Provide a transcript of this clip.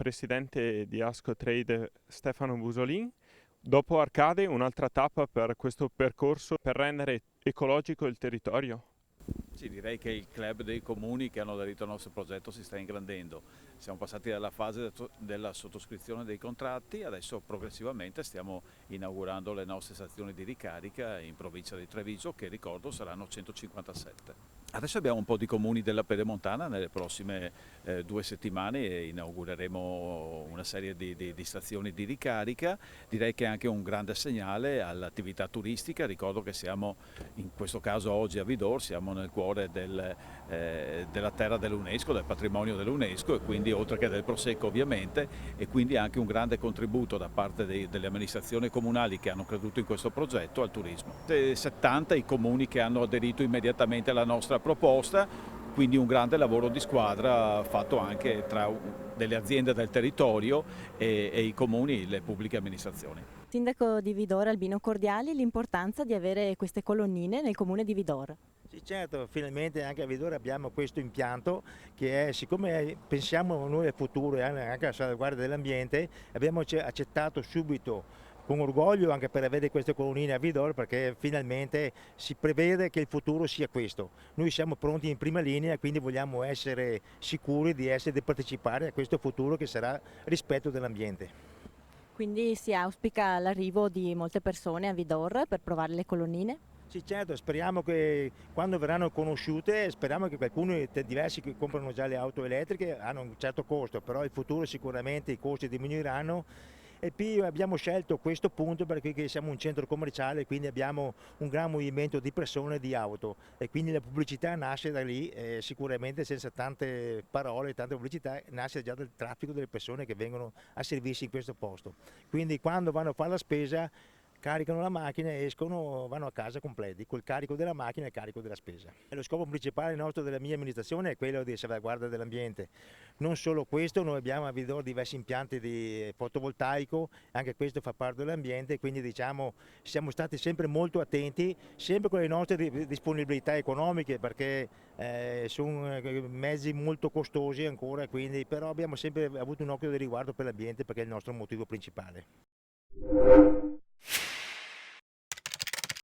presidente di Asco Trade Stefano Busolin. Dopo Arcade, un'altra tappa per questo percorso per rendere ecologico il territorio. Sì, direi che il club dei comuni che hanno aderito al nostro progetto si sta ingrandendo. Siamo passati dalla fase della sottoscrizione dei contratti, adesso progressivamente stiamo inaugurando le nostre stazioni di ricarica in provincia di Treviso, che ricordo saranno 157. Adesso abbiamo un po' di comuni della Pedemontana, nelle prossime 2 settimane inaugureremo una serie di stazioni di ricarica. Direi che è anche un grande segnale all'attività turistica. Ricordo che siamo in questo caso oggi a Vidor, siamo nel cuore della terra dell'UNESCO, del patrimonio dell'UNESCO, e quindi oltre che del Prosecco ovviamente, e quindi anche un grande contributo da parte delle amministrazioni comunali che hanno creduto in questo progetto al turismo. 70 i comuni che hanno aderito immediatamente alla nostra proposta, quindi un grande lavoro di squadra fatto anche tra delle aziende del territorio e i comuni, le pubbliche amministrazioni. Sindaco di Vidor Albino Cordiali, l'importanza di avere queste colonnine nel comune di Vidor. Sì, certo, finalmente anche a Vidore abbiamo questo impianto che è, siccome pensiamo noi al futuro e anche alla salvaguardia dell'ambiente, abbiamo accettato subito con orgoglio anche per avere queste colonnine a Vidor, perché finalmente si prevede che il futuro sia questo. Noi siamo pronti in prima linea, quindi vogliamo essere sicuri di partecipare a questo futuro che sarà rispetto dell'ambiente. Quindi si auspica l'arrivo di molte persone a Vidor per provare le colonnine? Sì, certo, speriamo che quando verranno conosciute, speriamo che qualcuno, diversi che comprano già le auto elettriche, hanno un certo costo, però in futuro sicuramente i costi diminuiranno. E poi abbiamo scelto questo punto perché siamo un centro commerciale, quindi abbiamo un gran movimento di persone e di auto, e quindi la pubblicità nasce da lì, sicuramente senza tante parole, tante pubblicità, nasce già dal traffico delle persone che vengono a servirsi in questo posto. Quindi quando vanno a fare la spesa caricano la macchina, escono, vanno a casa completi, col carico della macchina e il carico della spesa. E lo scopo principale nostro della mia amministrazione è quello di salvaguardia dell'ambiente. Non solo questo, noi abbiamo a Vidor diversi impianti di fotovoltaico, anche questo fa parte dell'ambiente, quindi diciamo siamo stati sempre molto attenti, sempre con le nostre disponibilità economiche, perché sono mezzi molto costosi ancora, quindi, però abbiamo sempre avuto un occhio di riguardo per l'ambiente perché è il nostro motivo principale.